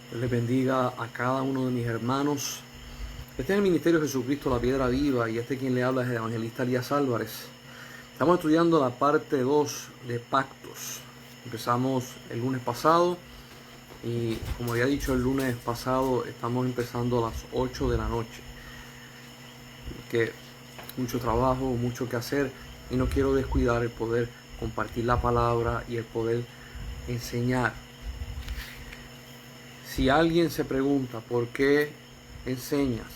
Dios les bendiga a cada uno de mis hermanos. Este es el Ministerio Jesucristo, la Piedra Viva, y quien le habla es el evangelista Elías Álvarez. Estamos estudiando la parte 2 de pactos. Empezamos el lunes pasado y, como había dicho el lunes pasado, estamos empezando a las 8 de la noche. Que mucho trabajo, mucho que hacer, y no quiero descuidar el poder compartir la palabra y el poder enseñar. Si alguien se pregunta por qué enseñas,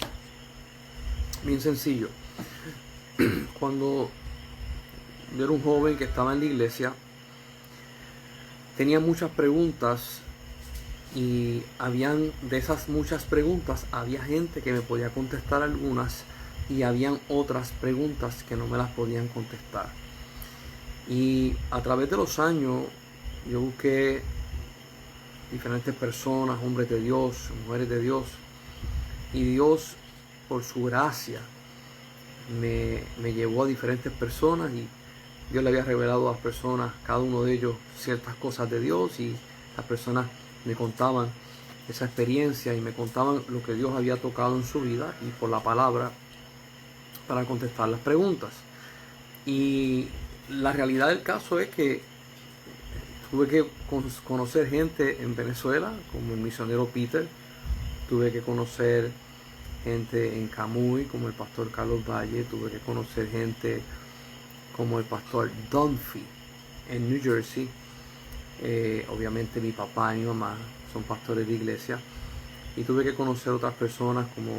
bien sencillo. Cuando yo era un joven que estaba en la iglesia, tenía muchas preguntas y de esas muchas preguntas había gente que me podía contestar algunas y habían otras preguntas que no me las podían contestar. Y a través de los años yo busqué diferentes personas, hombres de Dios, mujeres de Dios, y Dios, por su gracia, me llevó a diferentes personas, y Dios le había revelado a las personas, cada uno de ellos, ciertas cosas de Dios, y las personas me contaban esa experiencia y me contaban lo que Dios había tocado en su vida, y por la palabra para contestar las preguntas. Y la realidad del caso es que tuve que conocer gente en Venezuela, como el misionero Peter. Tuve que conocer gente en Camuy, como el pastor Carlos Valle. Tuve que conocer gente como el pastor Dunphy en New Jersey. Obviamente mi papá y mi mamá son pastores de iglesia. Y tuve que conocer otras personas como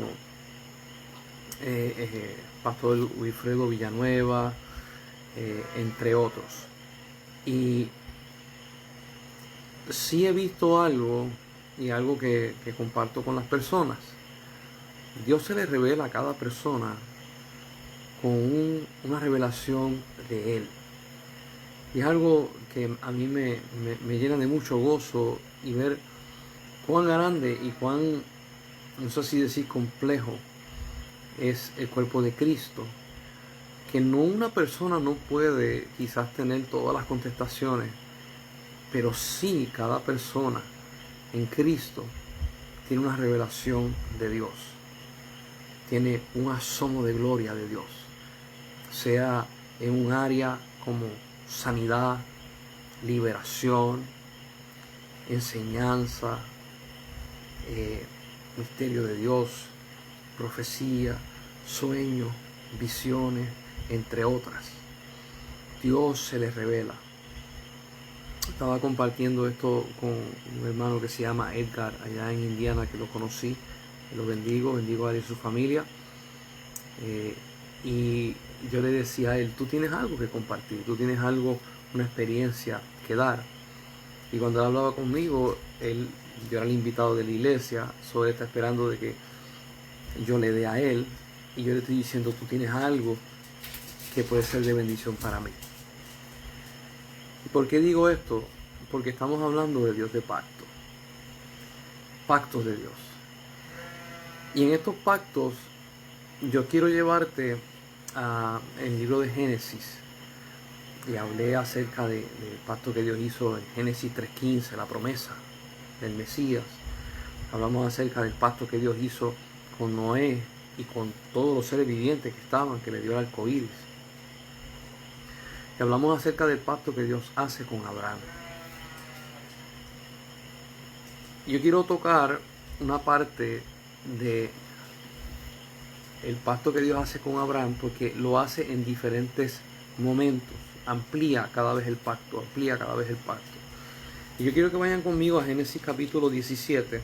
pastor Wilfredo Villanueva, entre otros. Y sí he visto algo, y algo que comparto con las personas. Dios se le revela a cada persona con una revelación de Él. Y es algo que a mí me llena de mucho gozo, y ver cuán grande y cuán, no sé si decir complejo, es el cuerpo de Cristo. Que una persona no puede quizás tener todas las contestaciones, pero sí cada persona en Cristo tiene una revelación de Dios, tiene un asomo de gloria de Dios, sea en un área como sanidad, liberación, enseñanza, misterio de Dios, profecía, sueños, visiones, entre otras. Dios se les revela. Estaba compartiendo esto con un hermano que se llama Edgar, allá en Indiana, que lo conocí. Lo bendigo a él y su familia. Y yo le decía a él, tú tienes algo que compartir, tú tienes algo, una experiencia que dar. Y cuando él hablaba conmigo, yo era el invitado de la iglesia, él está esperando de que yo le dé a él, y yo le estoy diciendo, tú tienes algo que puede ser de bendición para mí. ¿Y por qué digo esto? Porque estamos hablando de Dios de pacto. Pactos de Dios. Y en estos pactos yo quiero llevarte al libro de Génesis. Y hablé acerca del pacto que Dios hizo en Génesis 3:15, la promesa del Mesías. Hablamos acerca del pacto que Dios hizo con Noé y con todos los seres vivientes que estaban, que le dio el arco iris. Y hablamos acerca del pacto que Dios hace con Abraham. Yo quiero tocar una parte de el pacto que Dios hace con Abraham, porque lo hace en diferentes momentos. Amplía cada vez el pacto. Y yo quiero que vayan conmigo a Génesis capítulo 17.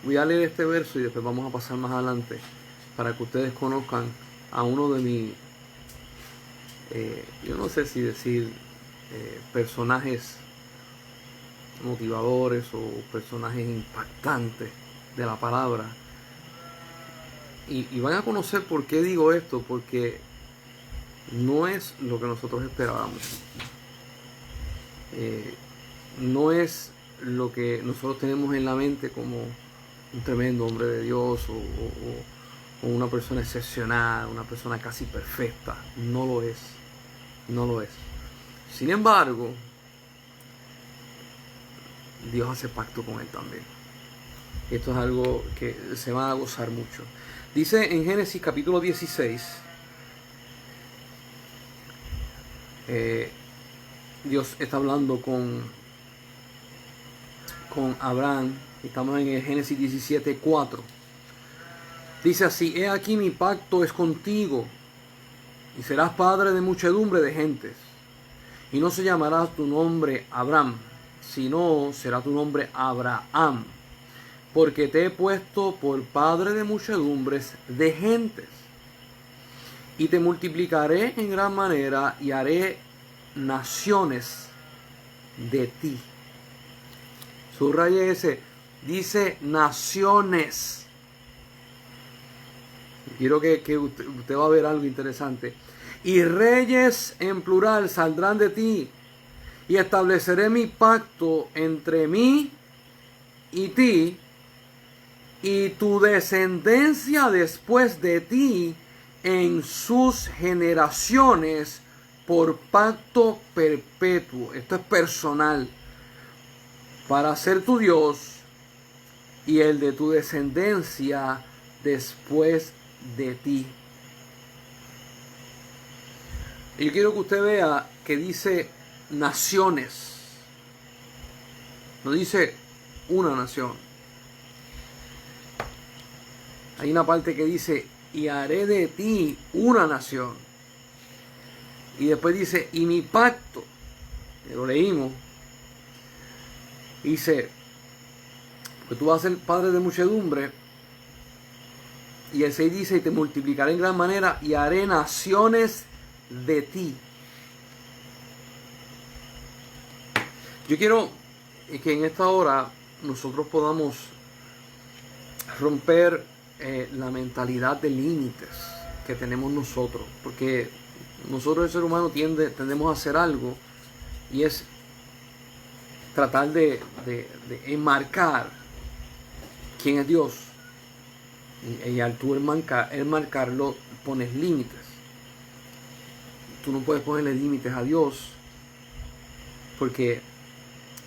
Voy a leer este verso y después vamos a pasar más adelante para que ustedes conozcan a uno de mis, yo no sé si decir personajes motivadores o personajes impactantes de la palabra. Y van a conocer por qué digo esto, porque no es lo que nosotros esperábamos. No es lo que nosotros tenemos en la mente como un tremendo hombre de Dios o una persona excepcional, una persona casi perfecta. No lo es. Sin embargo, Dios hace pacto con él también. Esto es algo que se va a gozar mucho. Dice en Génesis capítulo 16, Dios está hablando con Abraham. Estamos en el Génesis 17:4. Dice así: he aquí mi pacto es contigo, y serás padre de muchedumbre de gentes. Y no se llamará tu nombre Abraham, sino será tu nombre Abraham, porque te he puesto por padre de muchedumbres de gentes. Y te multiplicaré en gran manera y haré naciones de ti. Subraye ese, dice naciones. Quiero que usted va a ver algo interesante. Y reyes en plural saldrán de ti, y estableceré mi pacto entre mí y ti, y tu descendencia después de ti en sus generaciones por pacto perpetuo. Esto es personal. Para ser tu Dios y el de tu descendencia después de ti. Y yo quiero que usted vea que dice naciones. No dice una nación. Hay una parte que dice, y haré de ti una nación. Y después dice, y mi pacto, que lo leímos, dice, que tú vas a ser padre de muchedumbre. Y el 6 dice, y te multiplicaré en gran manera, y haré naciones de ti. Yo quiero que en esta hora nosotros podamos romper la mentalidad de límites que tenemos nosotros, porque nosotros el ser humano tendemos a hacer algo, y es tratar de enmarcar quién es Dios, y al tú enmarcarlo pones límites. Tú no puedes ponerle límites a Dios, porque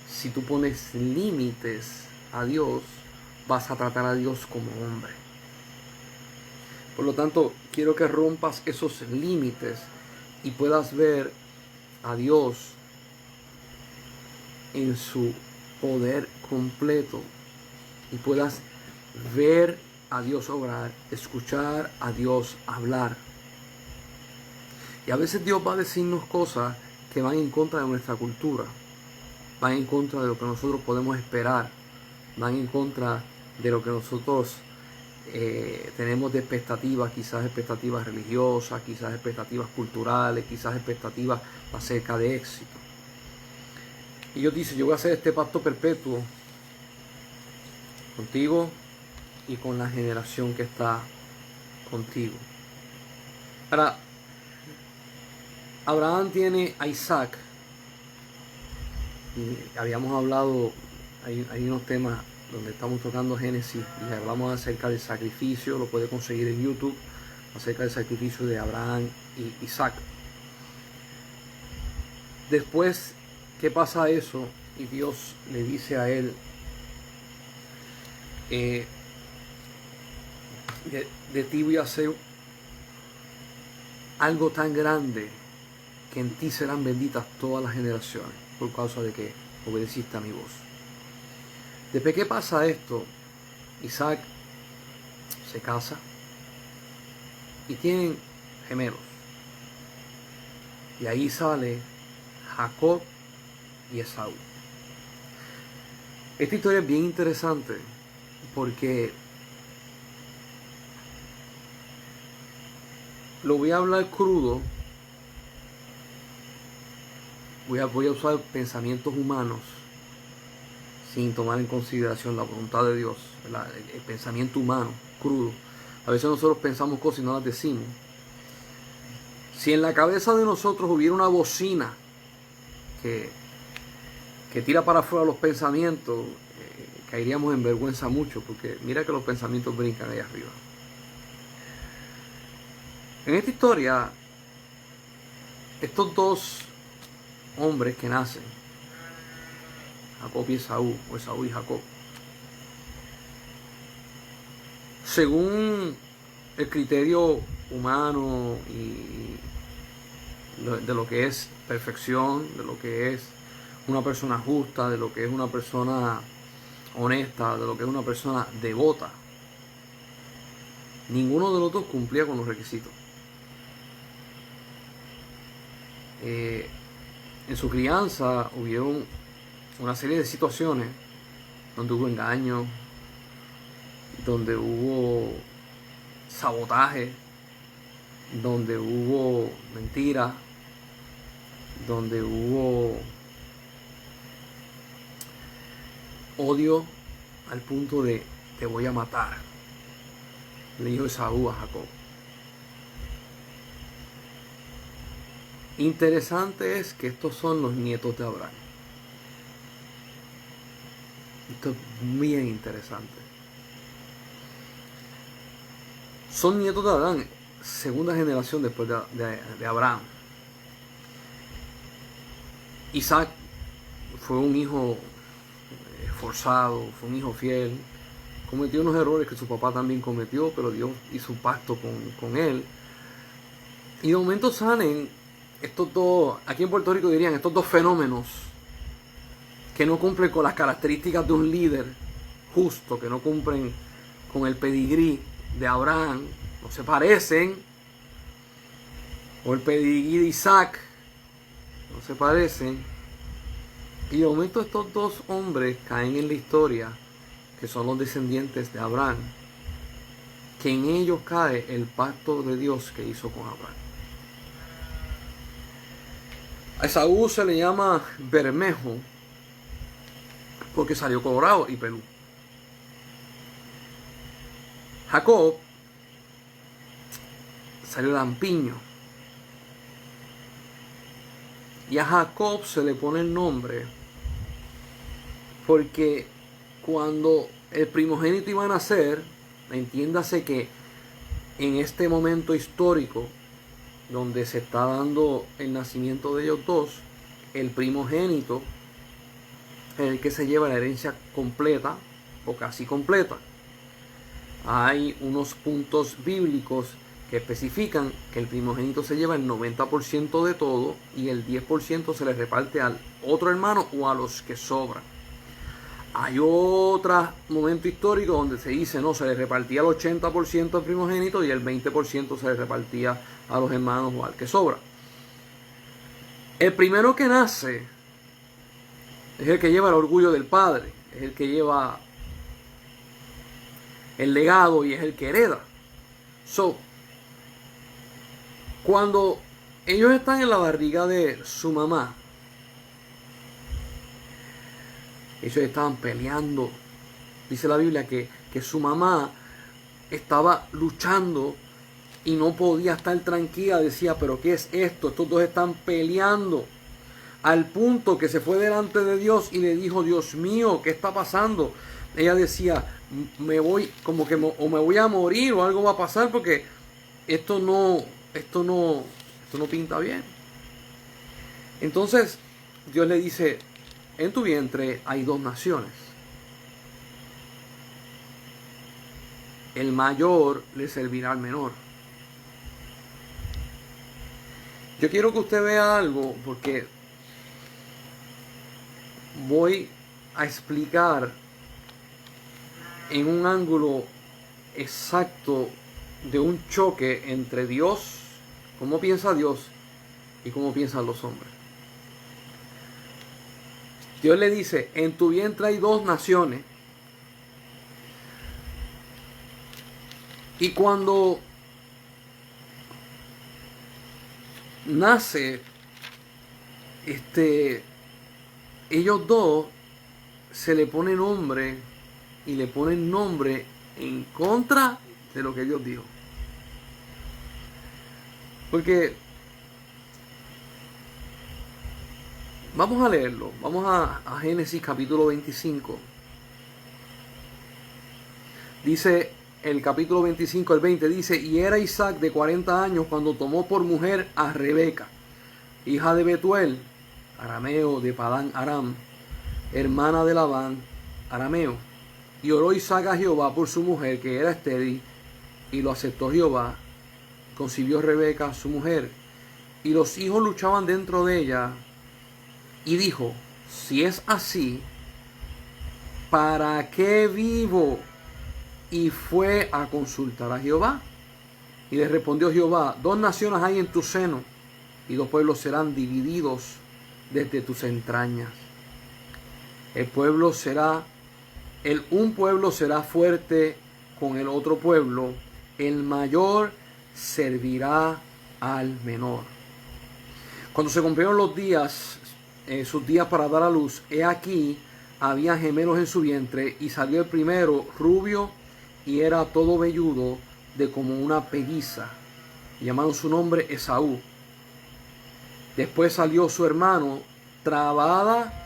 si tú pones límites a Dios, vas a tratar a Dios como hombre. Por lo tanto, quiero que rompas esos límites y puedas ver a Dios en su poder completo, y puedas ver a Dios obrar, escuchar a Dios hablar. Y a veces Dios va a decirnos cosas que van en contra de nuestra cultura, van en contra de lo que nosotros podemos esperar, van en contra de lo que nosotros tenemos de expectativas, quizás expectativas religiosas, quizás expectativas culturales, quizás expectativas acerca de éxito. Y Dios dice, yo voy a hacer este pacto perpetuo contigo y con la generación que está contigo. Ahora, Abraham tiene a Isaac. Y habíamos hablado, hay unos temas donde estamos tocando Génesis y hablamos acerca del sacrificio, lo puede conseguir en YouTube, acerca del sacrificio de Abraham y Isaac. Después que pasa eso y Dios le dice a él, de ti voy a hacer algo tan grande que en ti serán benditas todas las generaciones, por causa de que obedeciste a mi voz. Después que pasa esto, Isaac se casa y tienen gemelos. Y ahí sale Jacob y Esaú. Esta historia es bien interesante porque lo voy a hablar crudo. Voy a usar pensamientos humanos sin tomar en consideración la voluntad de Dios, el pensamiento humano, crudo. A veces nosotros pensamos cosas y no las decimos. Si en la cabeza de nosotros hubiera una bocina que tira para afuera los pensamientos, caeríamos en vergüenza mucho, porque mira que los pensamientos brincan allá arriba. En esta historia, estos dos hombres que nacen, Jacob y Esaú, o Esaú y Jacob. Según el criterio humano y de lo que es perfección, de lo que es una persona justa, de lo que es una persona honesta, de lo que es una persona devota, ninguno de los dos cumplía con los requisitos. En su crianza hubieron una serie de situaciones donde hubo engaño, donde hubo sabotaje, donde hubo mentira, donde hubo odio al punto de te voy a matar, le dijo Esaú a Jacob. Interesante es que estos son los nietos de Abraham. Esto es bien interesante. Son nietos de Abraham, segunda generación después de Abraham. Isaac fue un hijo esforzado, fue un hijo fiel, cometió unos errores que su papá también cometió, pero Dios hizo un pacto con él. Y de momento salen estos dos, aquí en Puerto Rico dirían, estos dos fenómenos que no cumplen con las características de un líder justo, que no cumplen con el pedigrí de Abraham, no se parecen, o el pedigrí de Isaac, no se parecen. Y de momento estos dos hombres caen en la historia, que son los descendientes de Abraham, que en ellos cae el pacto de Dios que hizo con Abraham. A Esaú se le llama Bermejo porque salió colorado y pelú. Jacob salió lampiño. Y a Jacob se le pone el nombre porque cuando el primogénito iba a nacer, entiéndase que en este momento histórico donde se está dando el nacimiento de ellos dos, el primogénito es el que se lleva la herencia completa o casi completa. Hay unos puntos bíblicos que especifican que el primogénito se lleva el 90% de todo y el 10% se le reparte al otro hermano o a los que sobran. Hay otro momento histórico donde se dice, no, se le repartía el 80% al primogénito y el 20% se le repartía a los hermanos o al que sobra. El primero que nace es el que lleva el orgullo del padre, es el que lleva el legado y es el que hereda. Cuando ellos están en la barriga de su mamá, ellos estaban peleando. Dice la Biblia que su mamá estaba luchando y no podía estar tranquila. Decía, pero ¿qué es esto? Estos dos están peleando. Al punto que se fue delante de Dios y le dijo, Dios mío, ¿qué está pasando? Ella decía, me voy, como que o me voy a morir o algo va a pasar porque esto no pinta bien. Entonces Dios le dice, en tu vientre hay dos naciones. El mayor le servirá al menor. Yo quiero que usted vea algo porque voy a explicar en un ángulo exacto de un choque entre Dios, cómo piensa Dios y cómo piensan los hombres. Dios le dice, en tu vientre hay dos naciones. Y cuando nace ellos dos, se le pone nombre y le ponen nombre en contra de lo que Dios dijo. Porque vamos a leerlo. Vamos a Génesis capítulo 25. Dice el capítulo 25, el 20, dice, y era Isaac de 40 años cuando tomó por mujer a Rebeca, hija de Betuel, arameo de Padán Aram, hermana de Labán, arameo. Y oró Isaac a Jehová por su mujer, que era estéril, y lo aceptó Jehová. Concibió Rebeca, su mujer, y los hijos luchaban dentro de ella. Y dijo, si es así, ¿para qué vivo? Y fue a consultar a Jehová. Y le respondió Jehová, 2 naciones hay en tu seno, y 2 pueblos serán divididos desde tus entrañas. Un pueblo será fuerte con el otro pueblo, el mayor servirá al menor. Cuando se cumplieron los días, sus días para dar a luz, he aquí, había gemelos en su vientre, y salió el primero rubio, y era todo velludo, de como una pelliza. Llamaron su nombre Esaú. Después salió su hermano, trabada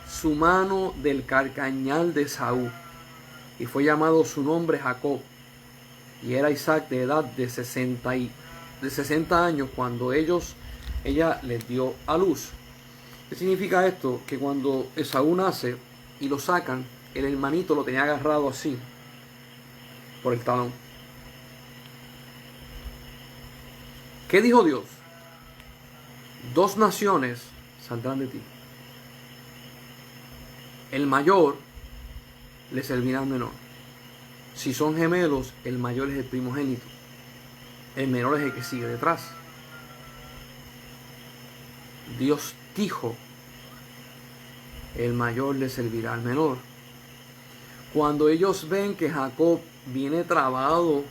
su mano del carcañal de Esaú, y fue llamado su nombre Jacob. Y era Isaac de edad de 60 años cuando ella les dio a luz. ¿Qué significa esto? Que cuando Esaú nace y lo sacan, el hermanito lo tenía agarrado así, por el talón. ¿Qué dijo Dios? 2 naciones saldrán de ti. El mayor le servirá al menor. Si son gemelos, el mayor es el primogénito. El menor es el que sigue detrás. Dios dijo, el mayor le servirá al menor. Cuando ellos ven que Jacob viene trabado,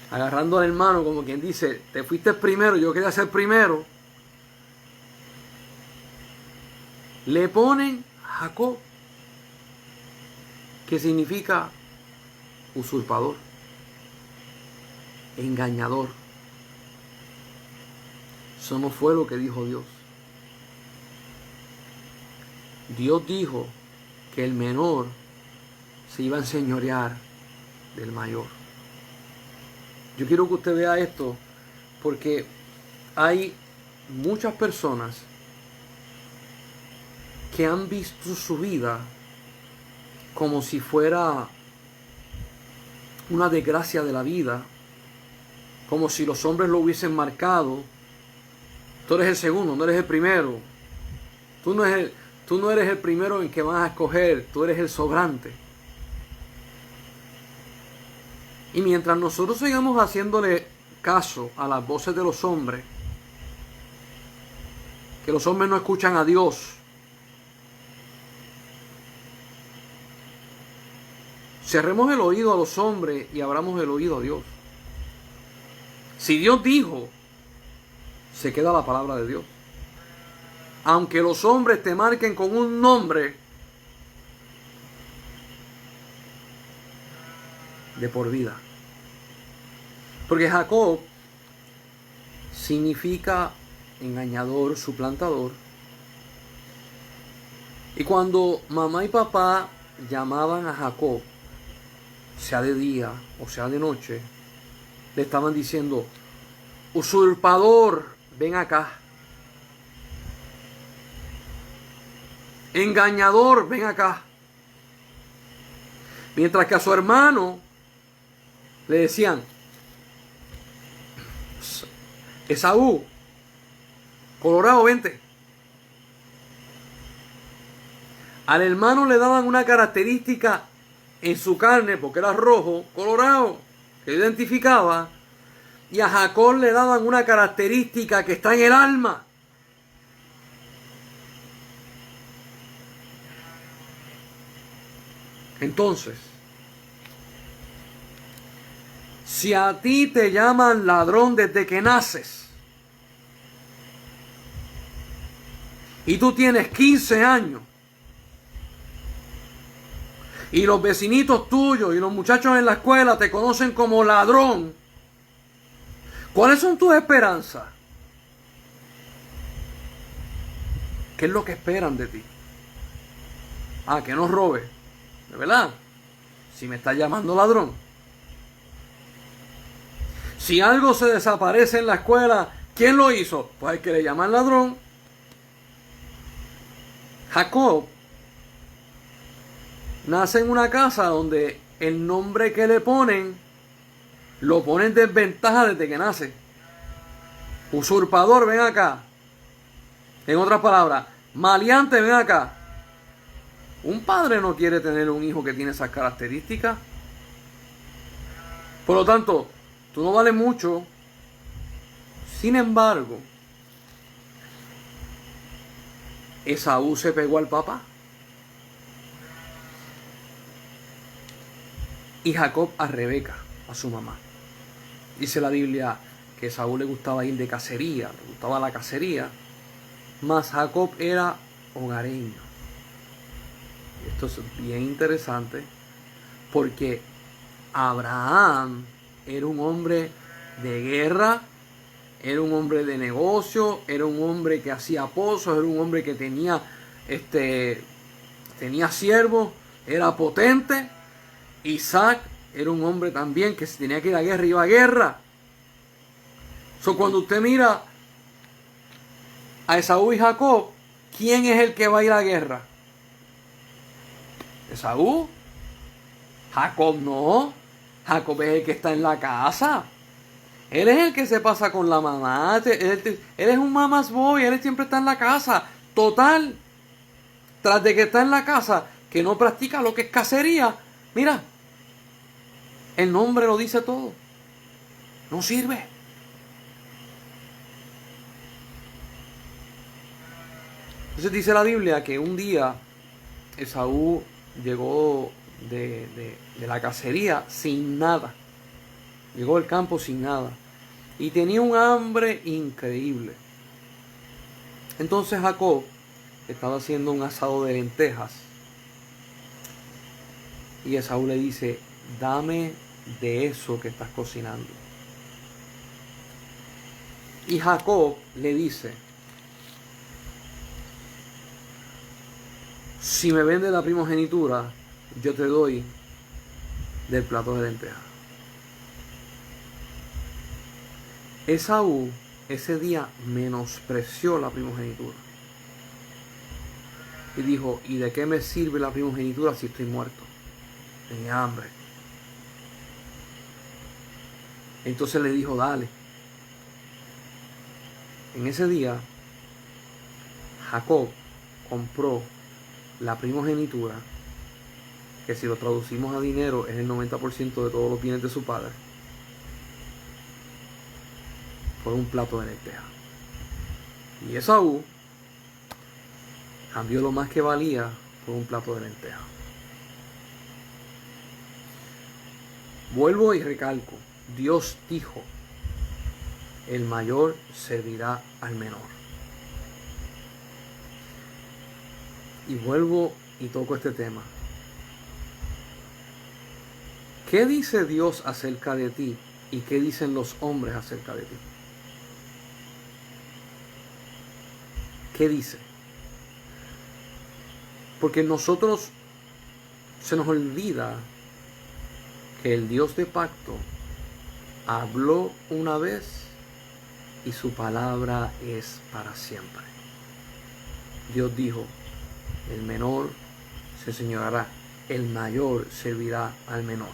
agarrando al hermano, como quien dice, te fuiste primero, yo quería ser primero, le ponen Jacob, que significa usurpador, engañador. Eso no fue lo que dijo Dios. Dios dijo que el menor se iba a enseñorear del mayor. Yo quiero que usted vea esto, porque hay muchas personas que han visto su vida como si fuera una desgracia de la vida, como si los hombres lo hubiesen marcado. Tú eres el segundo, no eres el primero. Tú no eres el primero en que vas a escoger, tú eres el sobrante. Y mientras nosotros sigamos haciéndole caso a las voces de los hombres, que los hombres no escuchan a Dios, cerremos el oído a los hombres y abramos el oído a Dios. Si Dios dijo, se queda la palabra de Dios. Aunque los hombres te marquen con un nombre de por vida. Porque Jacob significa engañador, suplantador. Y cuando mamá y papá llamaban a Jacob, sea de día o sea de noche, le estaban diciendo, usurpador, ven acá. Engañador, ven acá. Mientras que a su hermano le decían, Esaú, colorado, vente. Al hermano le daban una característica en su carne, porque era rojo, colorado, que identificaba. Y a Jacob le daban una característica que está en el alma. Entonces, si a ti te llaman ladrón desde que naces y tú tienes 15 años y los vecinitos tuyos y los muchachos en la escuela te conocen como ladrón, ¿cuáles son tus esperanzas? ¿Qué es lo que esperan de ti? Que no robes. ¿De verdad? Si me está llamando ladrón. Si algo se desaparece en la escuela, ¿quién lo hizo? Pues el que le llaman ladrón. Jacob nace en una casa donde el nombre que le ponen lo ponen en desventaja desde que nace. Usurpador, ven acá. En otras palabras, maleante, ven acá. Un padre no quiere tener un hijo que tiene esas características. Por lo tanto, tú no vales mucho. Sin embargo, Esaú se pegó al papá. Y Jacob a Rebeca, a su mamá. Dice la Biblia que a Esaú le gustaba ir de cacería, le gustaba la cacería, mas Jacob era hogareño. Esto es bien interesante porque Abraham era un hombre de guerra, era un hombre de negocio, era un hombre que hacía pozos, era un hombre que tenía siervos, era potente. Isaac era un hombre también que si tenía que ir a guerra, iba a guerra. Cuando usted mira a Esaú y Jacob, ¿quién es el que va a ir a la guerra? ¿Esaú? Jacob no. Jacob es el que está en la casa. Él es el que se pasa con la mamá. Él es un mama's boy. Él siempre está en la casa. Total. Tras de que está en la casa, que no practica lo que es cacería. Mira, el nombre lo dice todo. No sirve. Entonces dice la Biblia que un día Esaú llegó de la cacería sin nada. Llegó al campo sin nada. Y tenía un hambre increíble. Entonces Jacob estaba haciendo un asado de lentejas. Y Esaú le dice, dame de eso que estás cocinando. Y Jacob le dice, si me vendes la primogenitura, yo te doy del plato de lentejas. Esaú ese día menospreció la primogenitura. Y dijo, ¿y de qué me sirve la primogenitura si estoy muerto? Tenía hambre. Entonces le dijo, dale. En ese día, Jacob compró la primogenitura, que si lo traducimos a dinero es el 90% de todos los bienes de su padre, por un plato de lentejas. Y Esaú cambió lo más que valía por un plato de lentejas. Vuelvo y recalco, Dios dijo, el mayor servirá al menor. Y vuelvo y toco este tema. ¿Qué dice Dios acerca de ti y qué dicen los hombres acerca de ti? ¿Qué dice? Porque nosotros se nos olvida que el Dios de pacto habló una vez y su palabra es para siempre. Dios dijo, el menor se enseñoreará, el mayor servirá al menor.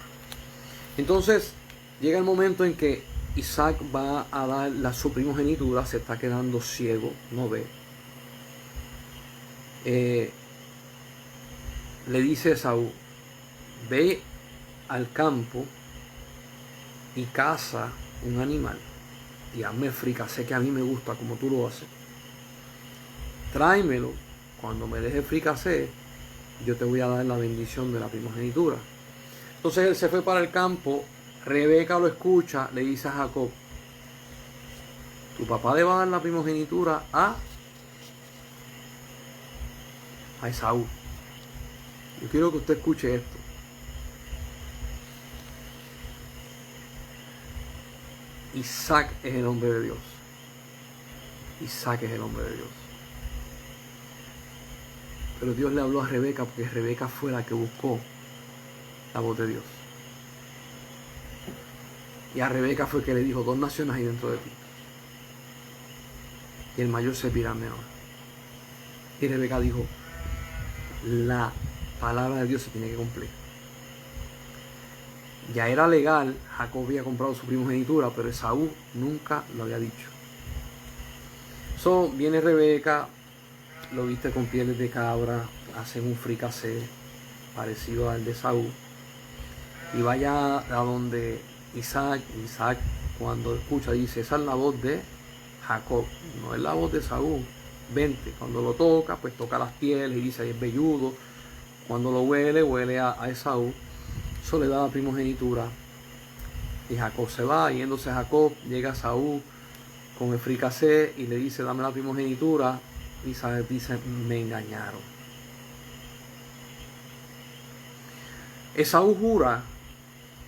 Entonces llega el momento en que Isaac va a dar su primogenitura, se está quedando ciego, no ve. Le dice a Esaú, ve al campo y caza un animal y hazme fricasé, que a mí me gusta como tú lo haces. Tráemelo, cuando me deje fricasé, yo te voy a dar la bendición de la primogenitura. Entonces él se fue para el campo, Rebeca lo escucha, le dice a Jacob, tu papá le va a dar la primogenitura a Esaú. Yo quiero que usted escuche esto. Isaac es el hombre de Dios. Isaac es el hombre de Dios. Pero Dios le habló a Rebeca porque Rebeca fue la que buscó la voz de Dios. Y a Rebeca fue que le dijo, 2 naciones hay dentro de ti. Y el mayor servirá al menor. Y Rebeca dijo, la palabra de Dios se tiene que cumplir. Ya era legal, Jacob había comprado su primogenitura, pero Esaú nunca lo había dicho. Viene Rebeca, lo viste con pieles de cabra, hacen un fricasé parecido al de Esaú, y vaya a donde Isaac, cuando escucha dice, esa es la voz de Jacob, no es la voz de Esaú. Vente, cuando lo toca, pues toca las pieles y dice, ahí es velludo. Cuando lo huele a Esaú. Eso le da la primogenitura. Y Jacob se va, yéndose Jacob, llega Esaú con el fricasé y le dice, dame la primogenitura. Y Isaac dice, me engañaron. Esaú jura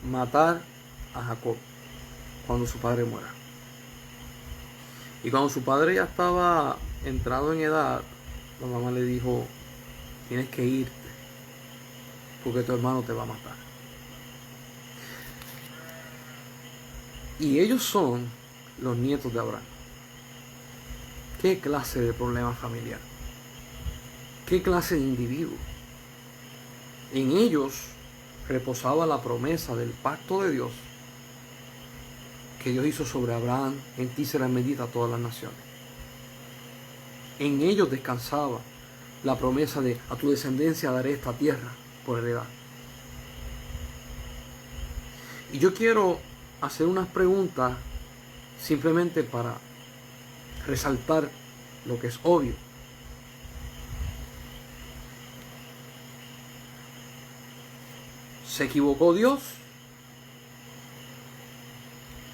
matar a Jacob cuando su padre muera. Y cuando su padre ya estaba entrado en edad, la mamá le dijo, tienes que irte, porque tu hermano te va a matar. Y ellos son los nietos de Abraham. ¿Qué clase de problema familiar? ¿Qué clase de individuo? En ellos reposaba la promesa del pacto de Dios que Dios hizo sobre Abraham, en ti serán benditas todas las naciones. En ellos descansaba la promesa de a tu descendencia daré esta tierra por heredad. Y yo quiero hacer unas preguntas simplemente para resaltar lo que es obvio. ¿Se equivocó Dios?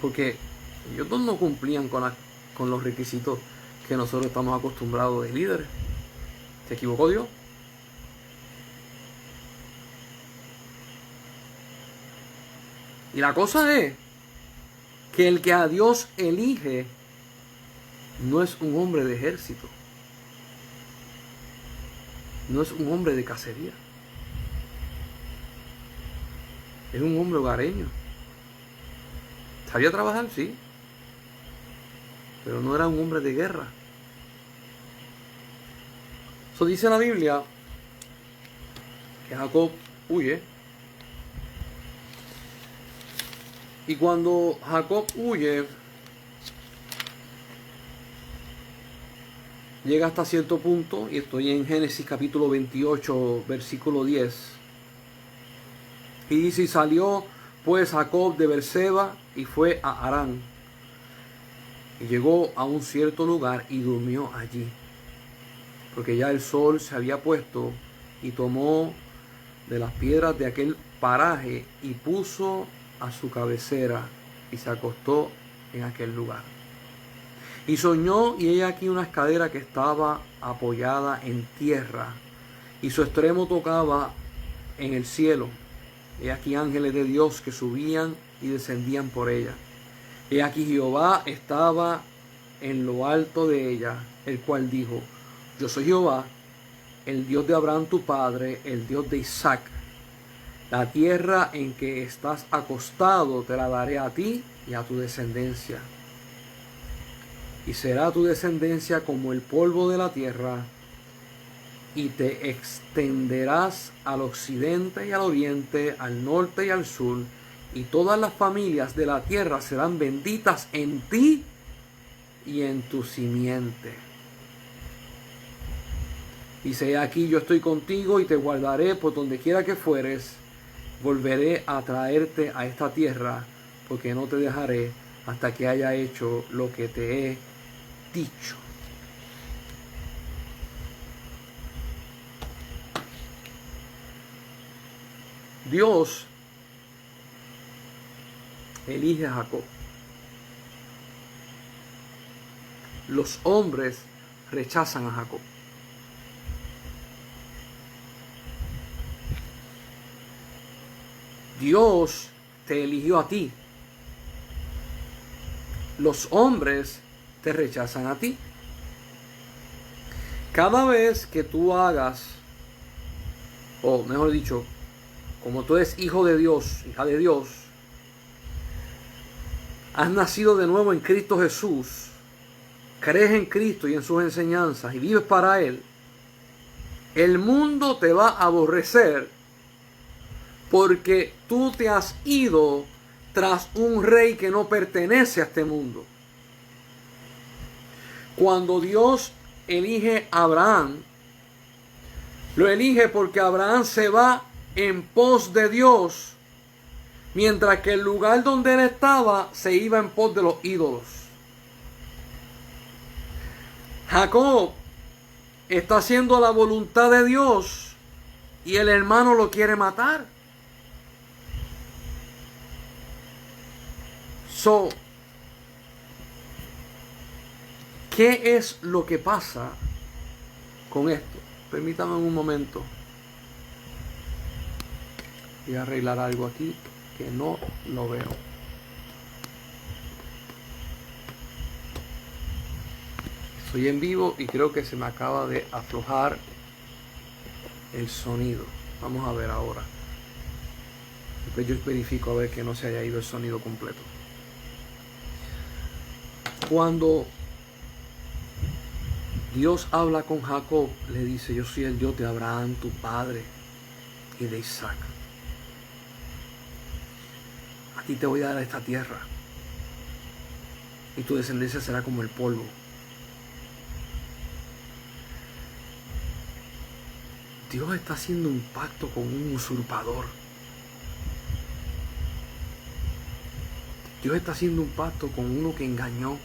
Porque ellos no cumplían con los requisitos que nosotros estamos acostumbrados de líderes. ¿Se equivocó Dios? Y la cosa es que el que a Dios elige no es un hombre de ejército. No es un hombre de cacería. Es un hombre hogareño. ¿Sabía trabajar? Sí. Pero no era un hombre de guerra. Eso dice la Biblia que Jacob huye. Y cuando Jacob huye, llega hasta cierto punto, y estoy en Génesis capítulo 28, versículo 10. Y dice, y salió pues Jacob de Beerseba y fue a Harán. Y llegó a un cierto lugar y durmió allí, porque ya el sol se había puesto, y tomó de las piedras de aquel paraje y puso a su cabecera y se acostó en aquel lugar. Y soñó, y he aquí una escalera que estaba apoyada en tierra, y su extremo tocaba en el cielo. He aquí ángeles de Dios que subían y descendían por ella. He aquí Jehová estaba en lo alto de ella, el cual dijo, yo soy Jehová, el Dios de Abraham tu padre, el Dios de Isaac. La tierra en que estás acostado te la daré a ti y a tu descendencia. Y será tu descendencia como el polvo de la tierra, y te extenderás al occidente y al oriente, al norte y al sur, y todas las familias de la tierra serán benditas en ti y en tu simiente. Dice, aquí yo estoy contigo y te guardaré por donde quiera que fueres, volveré a traerte a esta tierra, porque no te dejaré hasta que haya hecho lo que te he dicho. Dios elige a Jacob. Los hombres rechazan a Jacob. Dios te eligió a ti. Los hombres te rechazan a ti. Cada vez que tú hagas, o mejor dicho, como tú eres hijo de Dios, hija de Dios, has nacido de nuevo en Cristo Jesús, crees en Cristo y en sus enseñanzas y vives para Él, el mundo te va a aborrecer porque tú te has ido tras un rey que no pertenece a este mundo. Cuando Dios elige a Abraham, lo elige porque Abraham se va en pos de Dios, mientras que el lugar donde él estaba se iba en pos de los ídolos. Jacob está haciendo la voluntad de Dios y el hermano lo quiere matar. ¿Qué es lo que pasa con esto? Permítame un momento. Voy a arreglar algo aquí que no lo veo. Estoy en vivo y creo que se me acaba de aflojar el sonido. Vamos a ver ahora. Después yo verifico a ver que no se haya ido el sonido completo. Cuando Dios habla con Jacob, le dice: yo soy el Dios de Abraham, tu padre, y de Isaac. A ti te voy a dar esta tierra, y tu descendencia será como el polvo. Dios está haciendo un pacto con un usurpador. Dios está haciendo un pacto con uno que engañó.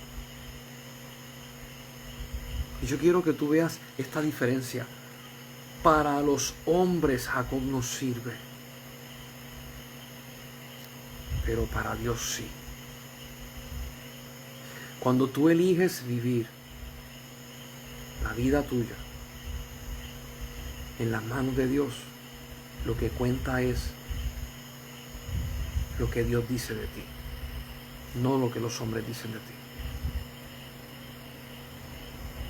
Y yo quiero que tú veas esta diferencia. Para los hombres Jacob no sirve, pero para Dios sí. Cuando tú eliges vivir la vida tuya en las manos de Dios, lo que cuenta es lo que Dios dice de ti, no lo que los hombres dicen de ti.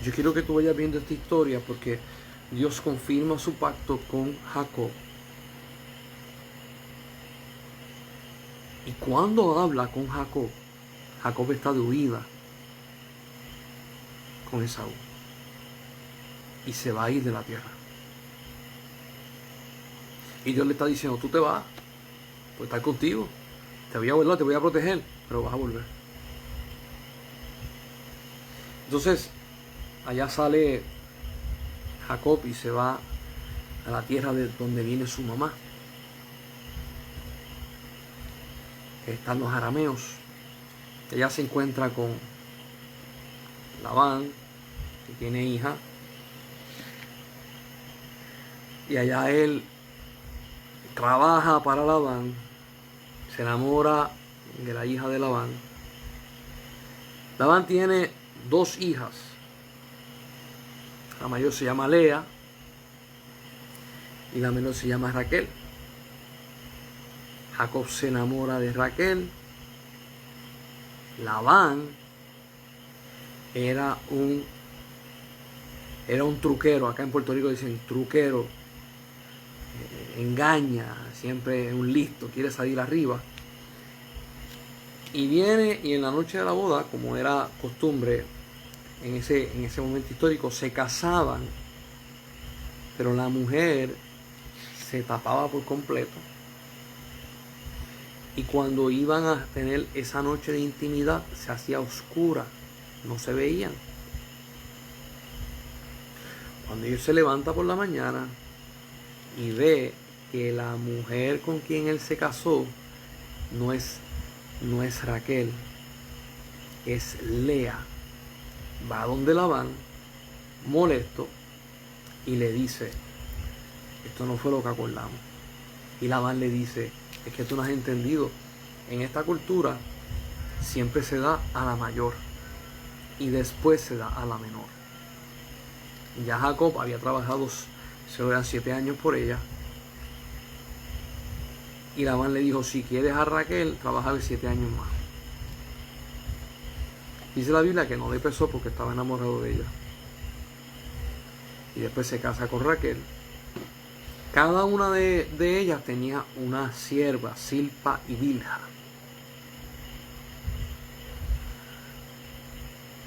Yo quiero que tú vayas viendo esta historia porque Dios confirma su pacto con Jacob. Y cuando habla con Jacob, Jacob está de huida con Esaú. Y se va a ir de la tierra. Y Dios le está diciendo: tú te vas, pues estar contigo. Te voy a volver, te voy a proteger, pero vas a volver. Entonces, allá sale Jacob y se va a la tierra de donde viene su mamá. Están los arameos. Ella se encuentra con Labán, que tiene hija. Y allá él trabaja para Labán, se enamora de la hija de Labán. Labán tiene 2 hijas. La mayor se llama Lea y la menor se llama Raquel. Jacob se enamora de Raquel. Labán era un truquero. Acá en Puerto Rico dicen truquero. Engaña, siempre es un listo, quiere salir arriba. Y viene y en la noche de la boda, como era costumbre en ese momento histórico, se casaban, pero la mujer se tapaba por completo. Y cuando iban a tener esa noche de intimidad, se hacía oscura, no se veían. Cuando él se levanta por la mañana y ve que la mujer con quien él se casó no es Raquel, es Lea, va donde Labán, molesto, y le dice: esto no fue lo que acordamos. Y Labán le dice: es que tú no has entendido, en esta cultura siempre se da a la mayor y después se da a la menor. Ya Jacob había trabajado, se eran 7 años por ella, y Labán le dijo: si quieres a Raquel, trabaja 7 años más. Dice la Biblia que no le pesó porque estaba enamorado de ella. Y después se casa con Raquel. Cada una de ellas tenía una sierva, Silpa y Bilha.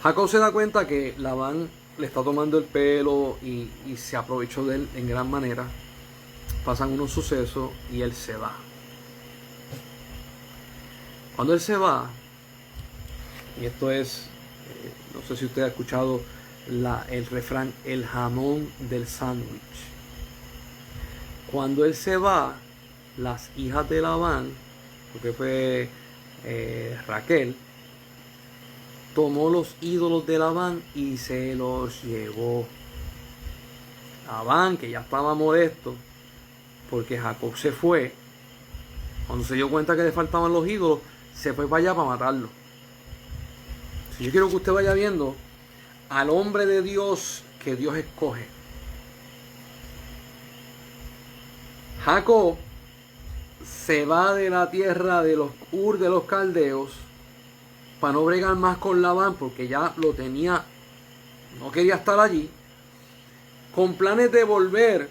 Jacob se da cuenta que Labán le está tomando el pelo y se aprovechó de él en gran manera. Pasan unos sucesos y él se va. Cuando él se va, y esto es, no sé si usted ha escuchado el refrán, el jamón del sándwich. Cuando él se va, las hijas de Labán, porque fue Raquel, tomó los ídolos de Labán y se los llevó. Labán, que ya estaba molesto porque Jacob se fue, cuando se dio cuenta que le faltaban los ídolos, se fue para allá para matarlo. Si yo quiero que usted vaya viendo al hombre de Dios que Dios escoge. Jacob se va de la tierra de los Ur de los Caldeos para no bregar más con Labán, porque ya lo tenía, no quería estar allí, con planes de volver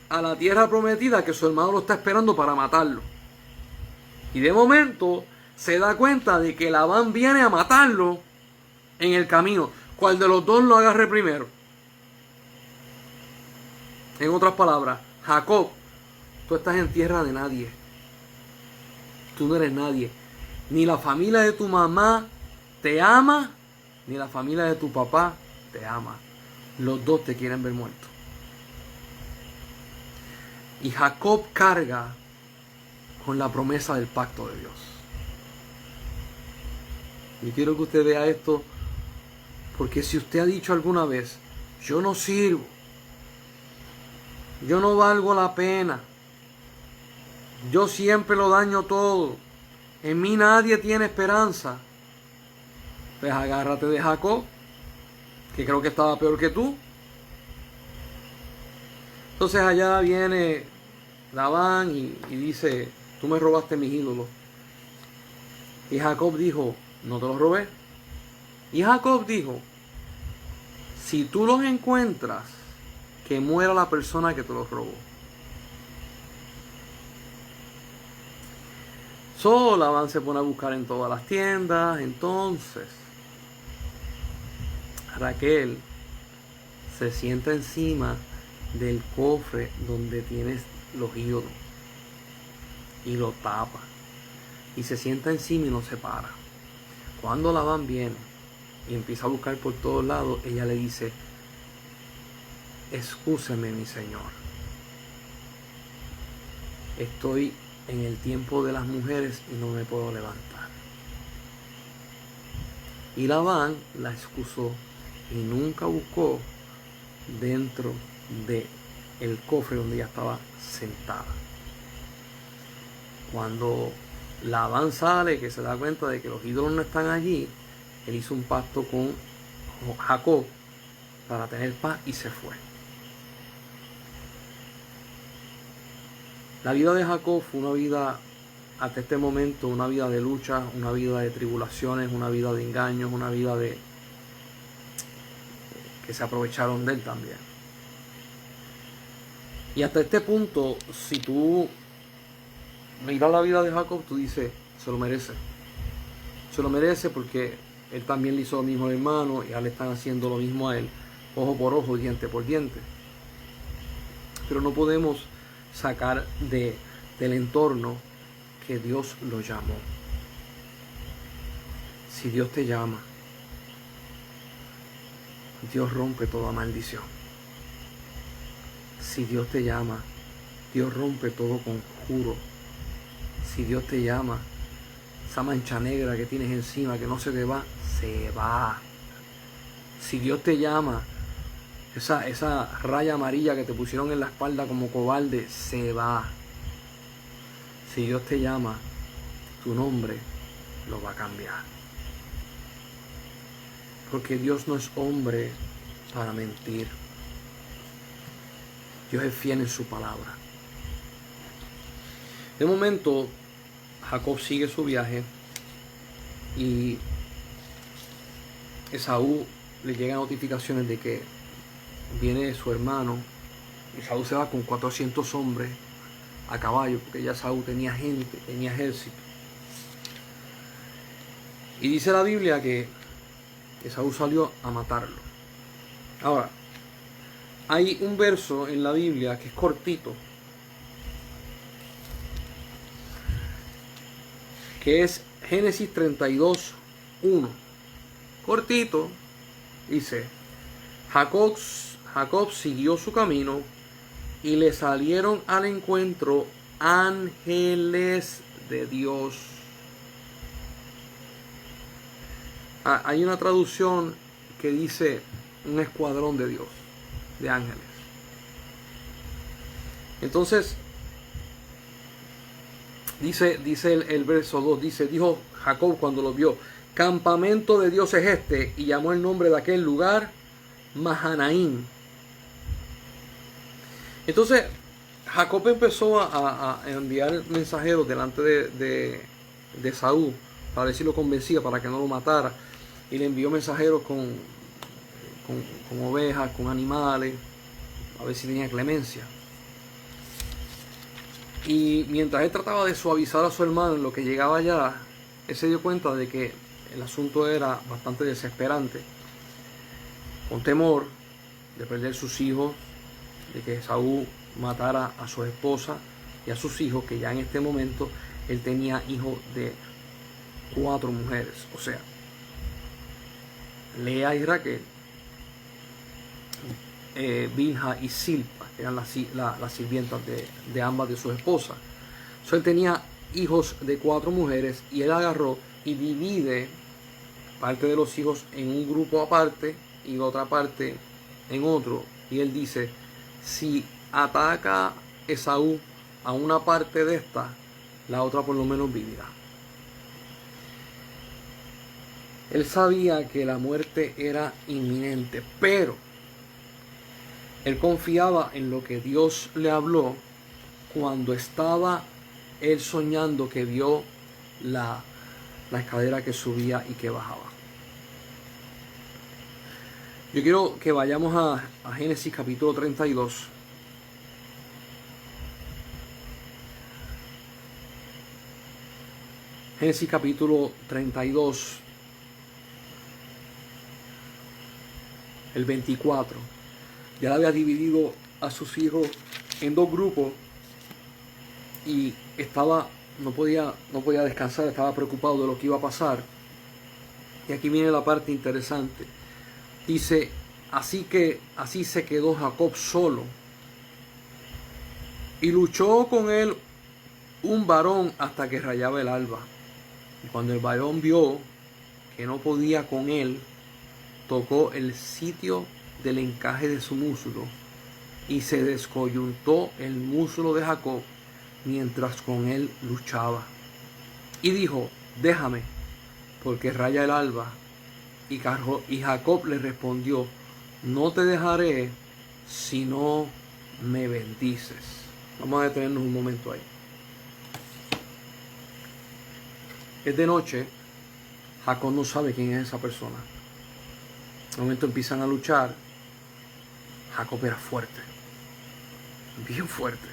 a la tierra prometida, que su hermano lo está esperando para matarlo. Y de momento se da cuenta de que Labán viene a matarlo en el camino. ¿Cuál de los dos lo agarre primero? En otras palabras, Jacob, tú estás en tierra de nadie. Tú no eres nadie. Ni la familia de tu mamá te ama, ni la familia de tu papá te ama. Los dos te quieren ver muerto. Y Jacob carga con la promesa del pacto de Dios. Y quiero que usted vea esto, porque si usted ha dicho alguna vez, yo no sirvo, yo no valgo la pena, yo siempre lo daño todo, en mí nadie tiene esperanza, pues agárrate de Jacob, que creo que estaba peor que tú. Entonces allá viene Labán y dice, tú me robaste mis ídolos. Y Jacob dijo, no te los robé. Y Jacob dijo, si tú los encuentras, que muera la persona que te los robó. Labán se pone a buscar en todas las tiendas. Entonces Raquel se sienta encima del cofre donde tienes los ídolos y lo tapa y se sienta encima y no se para. Cuando Labán viene y empieza a buscar por todos lados, ella le dice, excúseme mi señor, estoy en el tiempo de las mujeres y no me puedo levantar. Y Labán la excusó y nunca buscó dentro de el cofre donde ella estaba sentada. Cuando Labán sale, que se da cuenta de que los ídolos no están allí, él hizo un pacto con Jacob para tener paz y se fue. La vida de Jacob fue una vida, hasta este momento, una vida de lucha, una vida de tribulaciones, una vida de engaños, una vida de que se aprovecharon de él también. Y hasta este punto, si tú miras la vida de Jacob, tú dices, se lo merece. Se lo merece porque él también le hizo lo mismo al hermano y ya le están haciendo lo mismo a él, ojo por ojo, diente por diente. Pero no podemos sacar del entorno que Dios lo llamó. Si Dios te llama, Dios rompe toda maldición. Si Dios te llama, Dios rompe todo conjuro. Si Dios te llama, esa mancha negra que tienes encima que no se te va, se va. Si Dios te llama, esa raya amarilla que te pusieron en la espalda como cobarde, se va. Si Dios te llama, tu nombre lo va a cambiar. Porque Dios no es hombre para mentir. Dios es fiel en su palabra. De momento, Jacob sigue su viaje y Esaú le llegan notificaciones de que viene su hermano. Esaú se va con 400 hombres a caballo, porque ya Esaú tenía gente, tenía ejército. Y dice la Biblia que Esaú salió a matarlo. Ahora, hay un verso en la Biblia que es cortito, que es Génesis 32:1. Cortito, dice: Jacob siguió su camino y le salieron al encuentro ángeles de Dios. Hay una traducción que dice un escuadrón de Dios, de ángeles. Entonces, dice el verso 2, dijo Jacob cuando lo vio: campamento de Dios es este, y llamó el nombre de aquel lugar Mahanaim. Entonces, Jacob empezó a enviar mensajeros delante de Saúl para ver si lo convencía, para que no lo matara. Y le envió mensajeros con ovejas, con animales, a ver si tenía clemencia. Y mientras él trataba de suavizar a su hermano en lo que llegaba allá, él se dio cuenta de que el asunto era bastante desesperante, con temor de perder sus hijos, de que Saúl matara a su esposa y a sus hijos, que ya en este momento él tenía hijos de 4 mujeres, o sea, Lea y Raquel, Bilha y Silpa, que eran las sirvientas de ambas de sus esposas. Él tenía hijos de 4 mujeres, y él agarró y divide parte de los hijos en un grupo aparte y otra parte en otro. Y él dice: si ataca Esaú a una parte de esta, la otra por lo menos vivirá. Él sabía que la muerte era inminente, pero él confiaba en lo que Dios le habló cuando estaba él soñando que vio la escalera que subía y que bajaba. Yo quiero que vayamos a Génesis capítulo 32. Génesis capítulo 32, el 24. Ya le había dividido a sus hijos en 2 grupos y no podía descansar, estaba preocupado de lo que iba a pasar. Y aquí viene la parte interesante. Dice: así se quedó Jacob solo, y luchó con él un varón hasta que rayaba el alba. Y cuando el varón vio que no podía con él, tocó el sitio del encaje de su muslo, y se descoyuntó el muslo de Jacob mientras con él luchaba. Y dijo: déjame, porque raya el alba. Y Jacob le respondió: no te dejaré si no me bendices. Vamos a detenernos un momento ahí. Es de noche. Jacob no sabe quién es esa persona. En un momento empiezan a luchar. Jacob era fuerte, bien fuerte.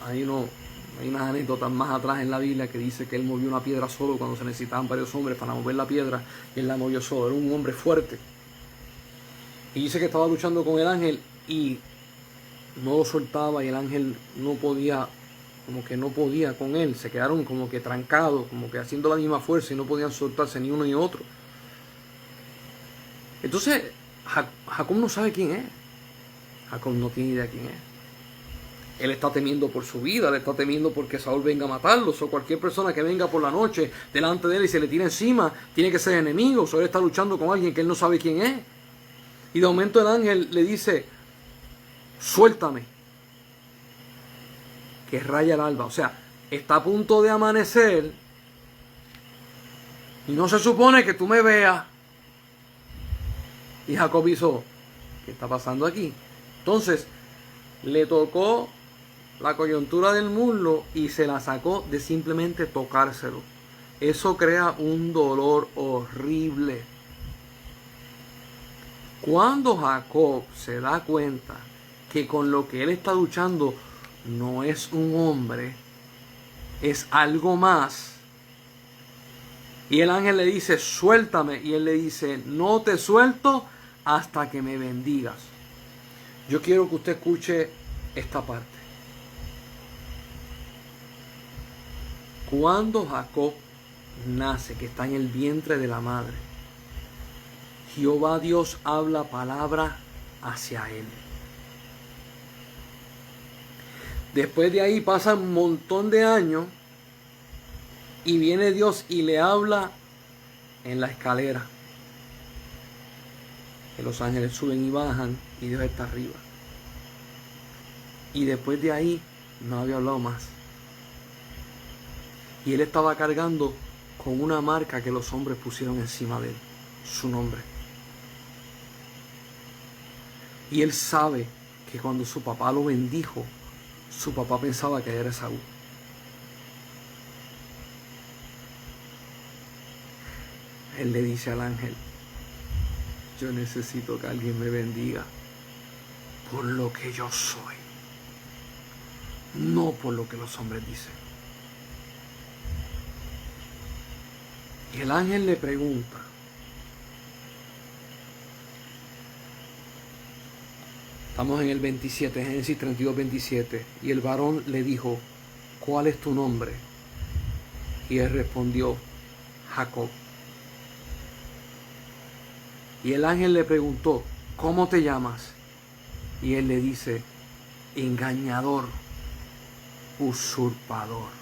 Hay unas anécdotas más atrás en la Biblia que dice que él movió una piedra solo cuando se necesitaban varios hombres para mover la piedra, y él la movió solo. Era un hombre fuerte. Y dice que estaba luchando con el ángel y no lo soltaba, y el ángel no podía con él. Se quedaron como que trancados, como que haciendo la misma fuerza, y no podían soltarse ni uno ni otro. Entonces Jacob no sabe quién es. Jacob no tiene idea quién es. Él está temiendo por su vida, él está temiendo porque Saúl venga a matarlos, o cualquier persona que venga por la noche delante de él y se le tire encima, tiene que ser enemigo. O él está luchando con alguien que él no sabe quién es. Y de momento el ángel le dice: suéltame, que raya el alba. O sea, está a punto de amanecer y no se supone que tú me veas. Y Jacob hizo: ¿qué está pasando aquí? Entonces le tocó la coyuntura del muslo y se la sacó de simplemente tocárselo. Eso crea un dolor horrible. Cuando Jacob se da cuenta que con lo que él está luchando no es un hombre, es algo más, y el ángel le dice: suéltame, y él le dice: no te suelto hasta que me bendigas. Yo quiero que usted escuche esta parte. Cuando Jacob nace, que está en el vientre de la madre, Jehová Dios habla palabra hacia él. Después de ahí pasa un montón de años y viene Dios y le habla en la escalera. Que los ángeles suben y bajan y Dios está arriba. Y después de ahí no había hablado más. Y él estaba cargando con una marca que los hombres pusieron encima de él, su nombre. Y él sabe que cuando su papá lo bendijo, su papá pensaba que era Esaú. Él le dice al ángel: yo necesito que alguien me bendiga por lo que yo soy, no por lo que los hombres dicen. Y el ángel le pregunta: estamos en el 27, Génesis 32, 27. Y el varón le dijo: ¿cuál es tu nombre? Y él respondió: Jacob. Y el ángel le preguntó: ¿cómo te llamas? Y él le dice: engañador, usurpador.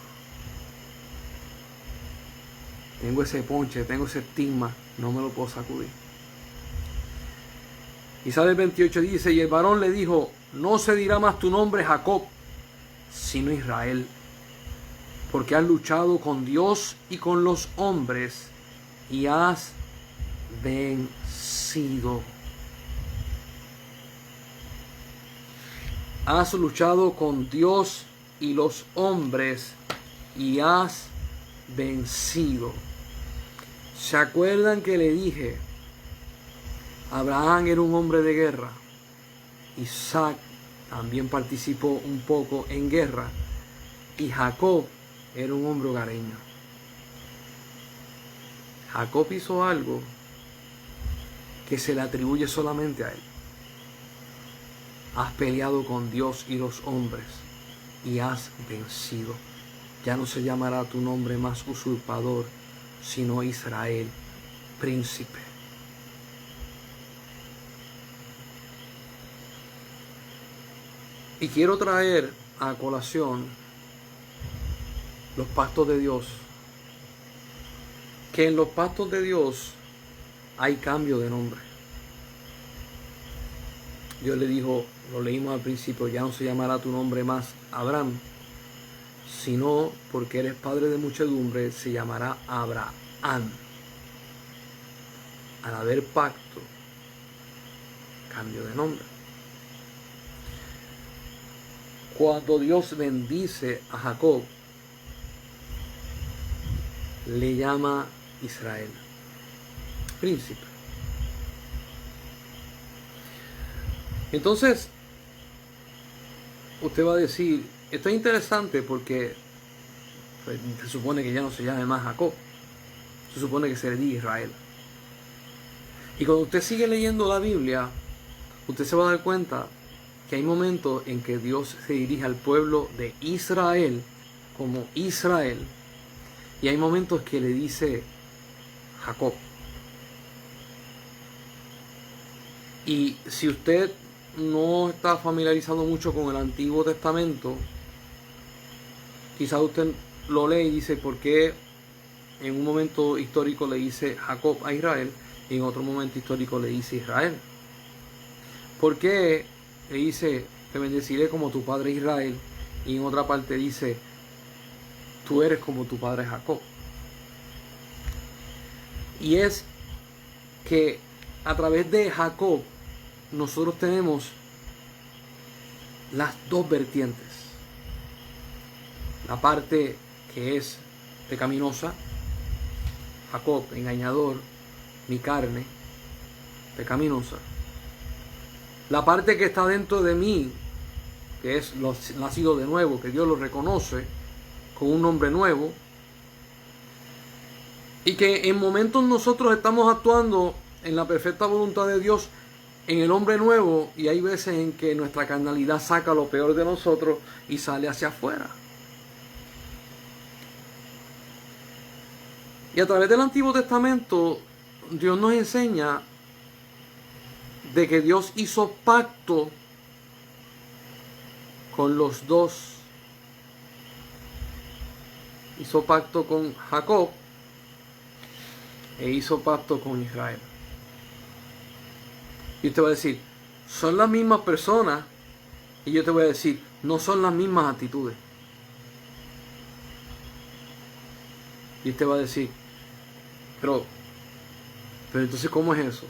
Tengo ese ponche, tengo ese estigma, no me lo puedo sacudir. Y sale el 28, dice: y el varón le dijo: no se dirá más tu nombre Jacob, sino Israel, porque has luchado con Dios y con los hombres y has vencido. Has luchado con Dios y los hombres y has vencido. ¿Se acuerdan que le dije? Abraham era un hombre de guerra. Isaac también participó un poco en guerra. Y Jacob era un hombre hogareño. Jacob hizo algo que se le atribuye solamente a él. Has peleado con Dios y los hombres y has vencido. Ya no se llamará tu nombre más usurpador, sino Israel, príncipe. Y quiero traer a colación los pactos de Dios. Que en los pactos de Dios hay cambio de nombre. Dios le dijo, lo leímos al principio: ya no se llamará tu nombre más Abraham, sino porque eres padre de muchedumbre, se llamará Abraham. Al haber pacto, cambio de nombre. Cuando Dios bendice a Jacob, le llama Israel, príncipe. Entonces, usted va a decir, esto es interesante porque pues, se supone que ya no se llame más Jacob, se supone que se le diga Israel. Y cuando usted sigue leyendo la Biblia, usted se va a dar cuenta que hay momentos en que Dios se dirige al pueblo de Israel como Israel, y hay momentos que le dice Jacob. Y si usted no está familiarizado mucho con el Antiguo Testamento, quizás usted lo lee y dice: ¿por qué en un momento histórico le dice Jacob a Israel y en otro momento histórico le dice Israel? ¿Por qué le dice: te bendeciré como tu padre Israel, y en otra parte dice: tú eres como tu padre Jacob? Y es que a través de Jacob nosotros tenemos las dos vertientes. La parte que es pecaminosa, Jacob, engañador, mi carne, pecaminosa. La parte que está dentro de mí, que es los nacido de nuevo, que Dios lo reconoce con un nombre nuevo, y que en momentos nosotros estamos actuando en la perfecta voluntad de Dios, en el hombre nuevo, y hay veces en que nuestra carnalidad saca lo peor de nosotros y sale hacia afuera. Y a través del Antiguo Testamento, Dios nos enseña de que Dios hizo pacto con los dos. Hizo pacto con Jacob e hizo pacto con Israel. Y usted va a decir, son las mismas personas. Y yo te voy a decir, no son las mismas actitudes. Y usted va a decir, pero entonces, ¿cómo es eso?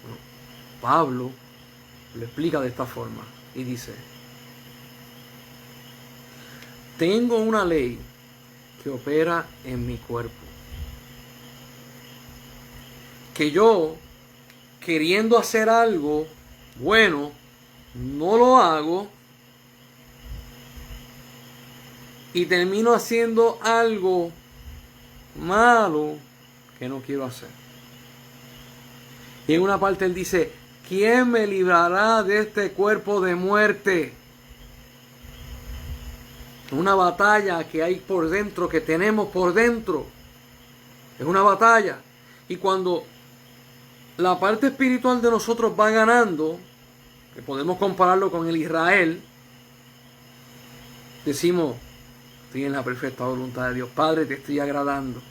Bueno, Pablo lo explica de esta forma y dice, tengo una ley que opera en mi cuerpo, que yo, queriendo hacer algo bueno, no lo hago y termino haciendo algo malo que no quiero hacer. Y en una parte él dice, ¿quién me librará de este cuerpo de muerte? Una batalla que hay por dentro, que tenemos por dentro. Es una batalla. Y cuando la parte espiritual de nosotros va ganando, que podemos compararlo con el Israel, decimos, estoy en la perfecta voluntad de Dios. Padre, te estoy agradando.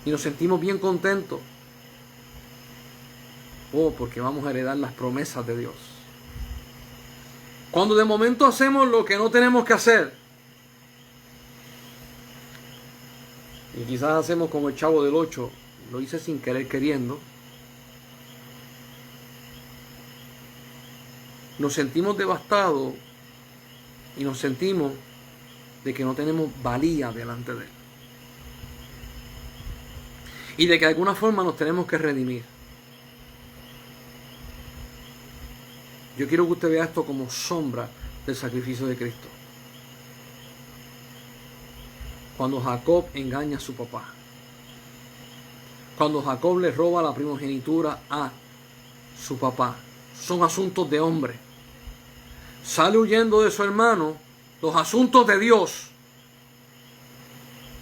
Y nos sentimos bien contentos. Porque vamos a heredar las promesas de Dios. Cuando de momento hacemos lo que no tenemos que hacer, y quizás hacemos como el Chavo del 8, lo hice sin querer queriendo, nos sentimos devastados y nos sentimos de que no tenemos valía delante de Él. Y de que de alguna forma nos tenemos que redimir. Yo quiero que usted vea esto como sombra del sacrificio de Cristo. Cuando Jacob engaña a su papá. Cuando Jacob le roba la primogenitura a su papá. Son asuntos de hombre. Sale huyendo de su hermano. Los asuntos de Dios.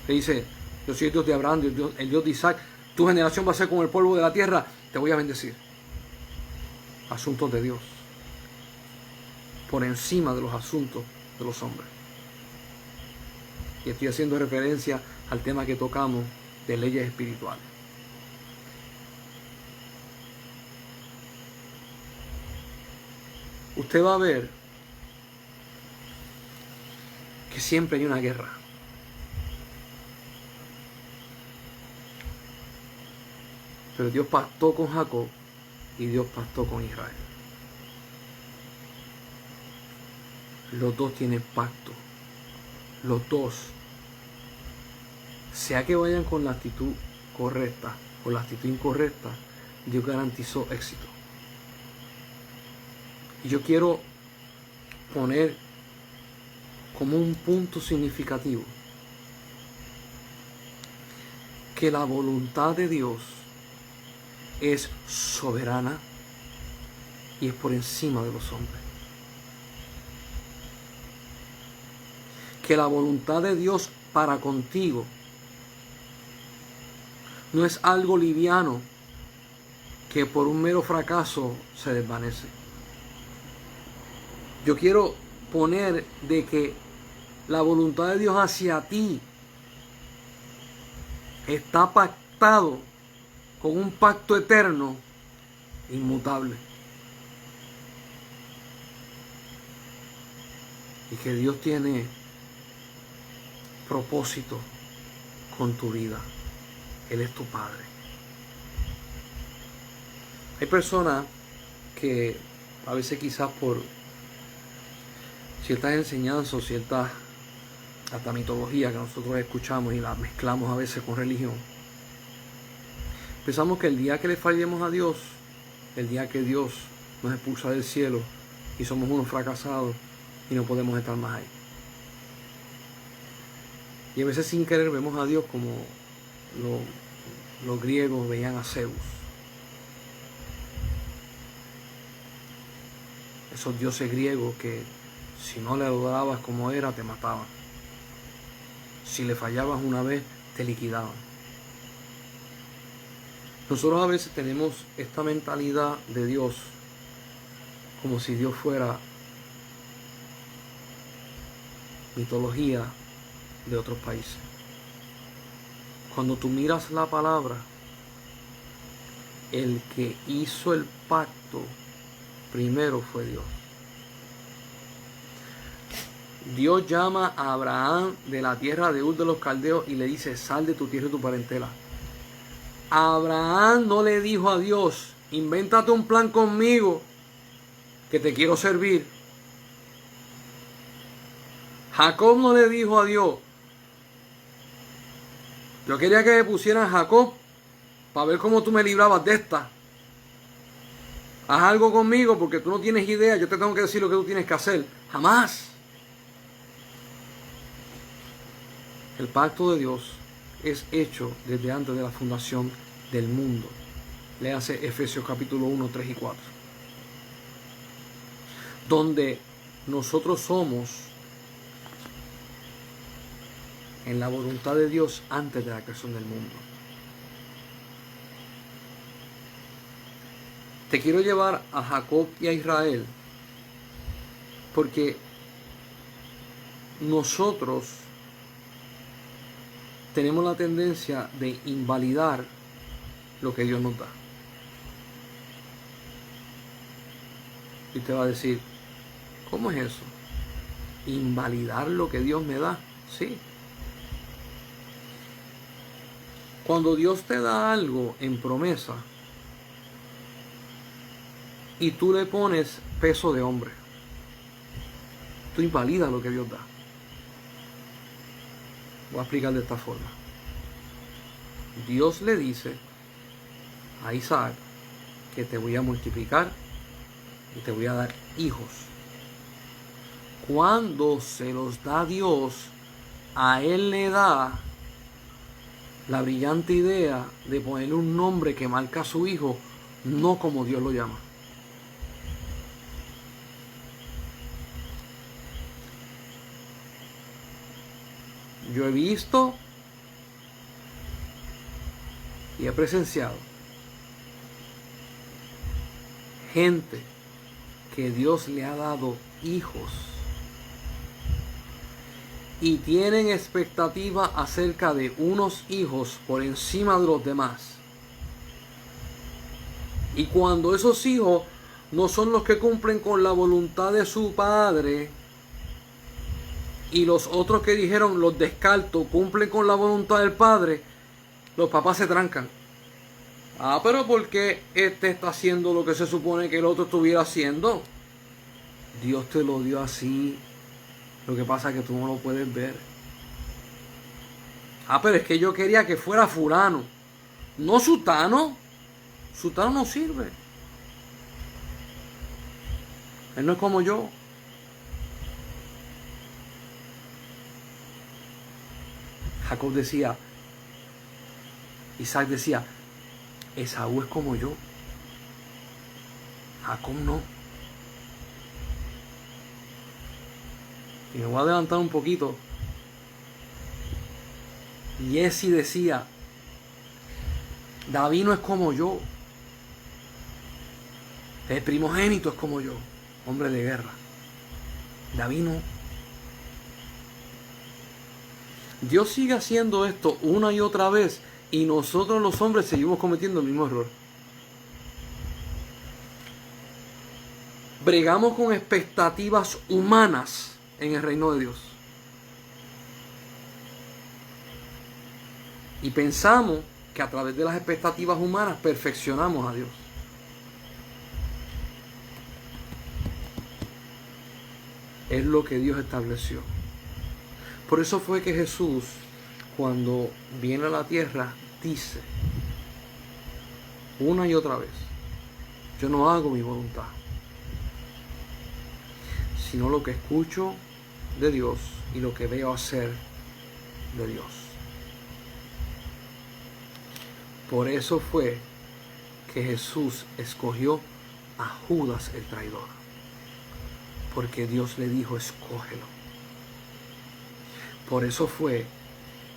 Le dice, yo soy el Dios de Abraham, el Dios de Isaac. Tu generación va a ser como el polvo de la tierra. Te voy a bendecir. Asuntos de Dios. Por encima de los asuntos de los hombres. Y estoy haciendo referencia al tema que tocamos de leyes espirituales. Usted va a ver que siempre hay una guerra. Pero Dios pactó con Jacob y Dios pactó con Israel. Los dos tienen pacto. Los dos. Sea que vayan con la actitud correcta o la actitud incorrecta, Dios garantizó éxito. Y yo quiero poner como un punto significativo que la voluntad de Dios es soberana y es por encima de los hombres. Que la voluntad de Dios para contigo no es algo liviano que por un mero fracaso se desvanece. Yo quiero poner de que la voluntad de Dios hacia ti está pactado con un pacto eterno inmutable. Y que Dios tiene propósito con tu vida. Él es tu Padre. Hay personas que a veces quizás por ciertas enseñanzas o ciertas hasta mitología que nosotros escuchamos y las mezclamos a veces con religión, pensamos que el día que le fallemos a Dios, el día que Dios nos expulsa del cielo y somos unos fracasados y no podemos estar más ahí. Y a veces sin querer vemos a Dios como los griegos veían a Zeus. esos dioses griegos que si no le adorabas como era, te mataban. Si le fallabas una vez, te liquidaban. Nosotros a veces tenemos esta mentalidad de Dios como si Dios fuera mitología de otros países. Cuando tú miras la palabra, el que hizo el pacto primero fue Dios. Dios llama a Abraham de la tierra de Ur de los Caldeos y le dice: sal de tu tierra y tu parentela. Abraham no le dijo a Dios: invéntate un plan conmigo, que te quiero servir. Jacob no le dijo a Dios: yo quería que me pusieran Jacob para ver cómo tú me librabas de esta. Haz algo conmigo porque tú no tienes idea, yo te tengo que decir lo que tú tienes que hacer. Jamás. El pacto de Dios es hecho desde antes de la fundación del mundo. Léase Efesios capítulo 1, 3 y 4. Donde nosotros somos en la voluntad de Dios antes de la creación del mundo. Te quiero llevar a Jacob y a Israel porque nosotros tenemos la tendencia de invalidar lo que Dios nos da. Y te va a decir: ¿cómo es eso? ¿Invalidar lo que Dios me da? Sí. Cuando Dios te da algo en promesa y tú le pones peso de hombre, tú invalidas lo que Dios da. Voy a explicar de esta forma. Dios le dice a Isaac que te voy a multiplicar y te voy a dar hijos. Cuando se los da Dios, a él le da la brillante idea de ponerle un nombre que marca a su hijo, no como Dios lo llama. Yo he visto y he presenciado gente que Dios le ha dado hijos y tienen expectativa acerca de unos hijos por encima de los demás. Y cuando esos hijos no son los que cumplen con la voluntad de su padre, y los otros que dijeron los descarto, cumplen con la voluntad del padre, los papás se trancan. Pero ¿por qué este está haciendo lo que se supone que el otro estuviera haciendo? Dios te lo dio así. Lo que pasa es que tú no lo puedes ver. Pero es que yo quería que fuera fulano. No sutano. Sutano no sirve. Él no es como yo. Jacob decía, Isaac decía, Esaú es como yo. Jacob no. Y me voy a adelantar un poquito. Jesse decía, David no es como yo. El primogénito es como yo. Hombre de guerra. David no. Dios sigue haciendo esto una y otra vez y nosotros los hombres seguimos cometiendo el mismo error. Bregamos con expectativas humanas en el reino de Dios. Y pensamos que a través de las expectativas humanas perfeccionamos a Dios. Es lo que Dios estableció. Por eso fue que Jesús, cuando viene a la tierra, dice una y otra vez: yo no hago mi voluntad, sino lo que escucho de Dios y lo que veo hacer de Dios. Por eso fue que Jesús escogió a Judas el traidor. Porque Dios le dijo, escógelo. Por eso fue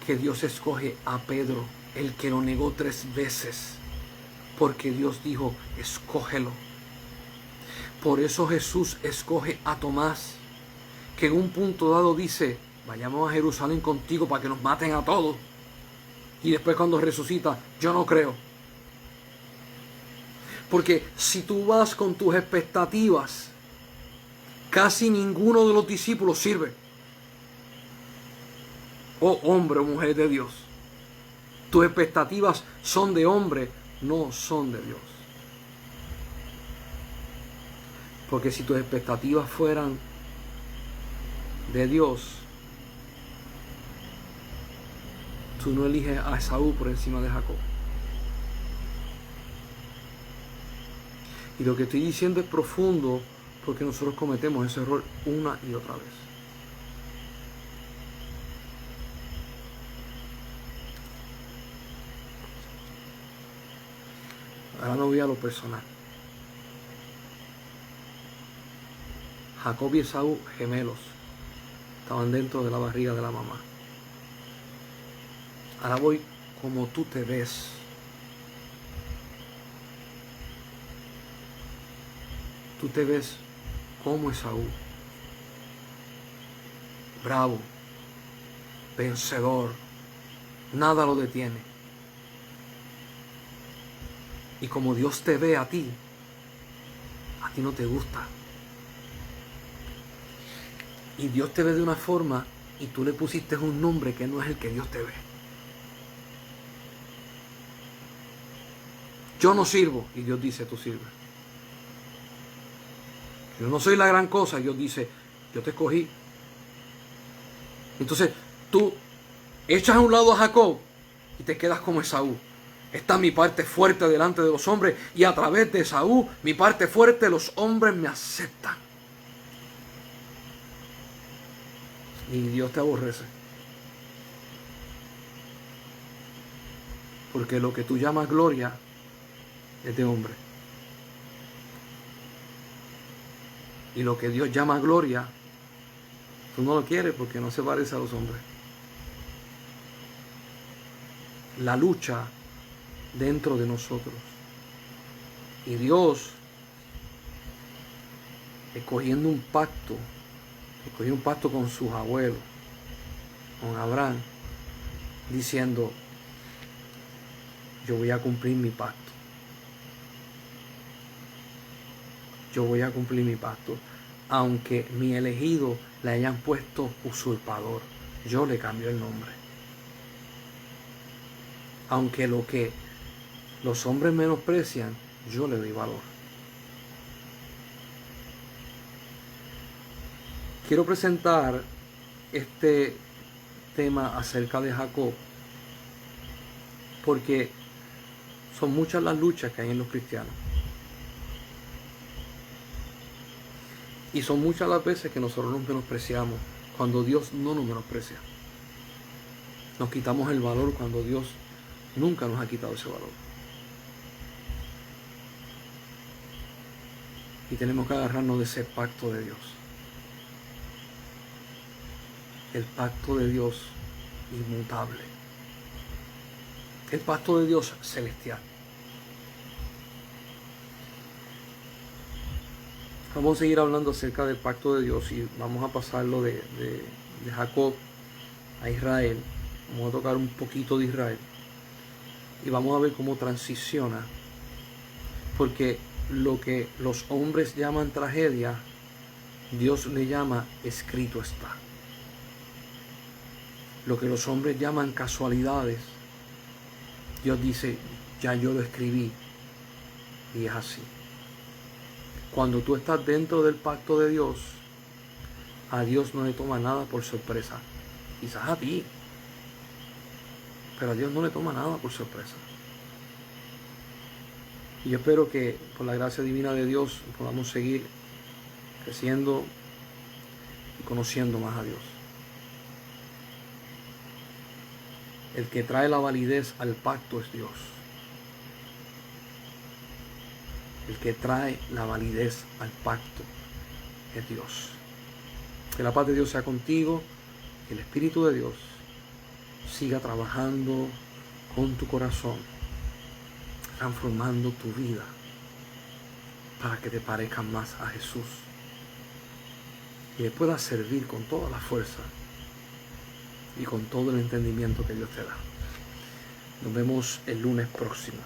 que Dios escoge a Pedro, el que lo negó 3 veces. Porque Dios dijo, escógelo. Por eso Jesús escoge a Tomás, que en un punto dado dice, vayamos a Jerusalén contigo para que nos maten a todos. Y después cuando resucita, yo no creo. Porque si tú vas con tus expectativas, casi ninguno de los discípulos sirve. Oh hombre o mujer de Dios, tus expectativas son de hombre, no son de Dios. Porque si tus expectativas fueran de Dios, tú no eliges a Esaú por encima de Jacob. Y lo que estoy diciendo es profundo porque nosotros cometemos ese error una y otra vez. Ahora no voy a lo personal. Jacob y Esaú, gemelos, estaban dentro de la barriga de la mamá. Ahora voy como tú te ves. Tú te ves como Esaú. Bravo, vencedor, nada lo detiene. Y como Dios te ve a ti no te gusta. Y Dios te ve de una forma y tú le pusiste un nombre que no es el que Dios te ve. Yo no sirvo y Dios dice, tú sirves. Yo no soy la gran cosa y Dios dice, yo te escogí. Entonces tú echas a un lado a Jacob y te quedas como Esaú. Esta es mi parte fuerte delante de los hombres y a través de Esaú, mi parte fuerte, los hombres me aceptan. Y Dios te aborrece. Porque lo que tú llamas gloria es de hombre. Y lo que Dios llama gloria, tú no lo quieres porque no se parece a los hombres. La lucha dentro de nosotros. Y Dios, escogió un pacto con sus abuelos, con Abraham, diciendo, yo voy a cumplir mi pacto. Yo voy a cumplir mi pacto. Aunque mi elegido le hayan puesto usurpador, yo le cambio el nombre. Aunque lo que los hombres menosprecian, yo le doy valor. Quiero presentar este tema acerca de Jacob, porque son muchas las luchas que hay en los cristianos. Y son muchas las veces que nosotros nos menospreciamos cuando Dios no nos menosprecia. Nos quitamos el valor cuando Dios nunca nos ha quitado ese valor. Y tenemos que agarrarnos de ese pacto de Dios. El pacto de Dios inmutable. El pacto de Dios celestial. Vamos a seguir hablando acerca del pacto de Dios y vamos a pasarlo de Jacob a Israel. Vamos a tocar un poquito de Israel. Y vamos a ver cómo transiciona. Porque lo que los hombres llaman tragedia, Dios le llama escrito está. Lo que los hombres llaman casualidades, Dios dice, ya yo lo escribí. Y es así. Cuando tú estás dentro del pacto de Dios, a Dios no le toma nada por sorpresa. Quizás a ti, pero a Dios no le toma nada por sorpresa. Y yo espero que por la gracia divina de Dios podamos seguir creciendo y conociendo más a Dios. El que trae la validez al pacto es Dios. El que trae la validez al pacto es Dios. Que la paz de Dios sea contigo, que el Espíritu de Dios siga trabajando con tu corazón, transformando tu vida para que te parezcas más a Jesús y le puedas servir con toda la fuerza y con todo el entendimiento que Dios te da. Nos vemos el lunes próximo.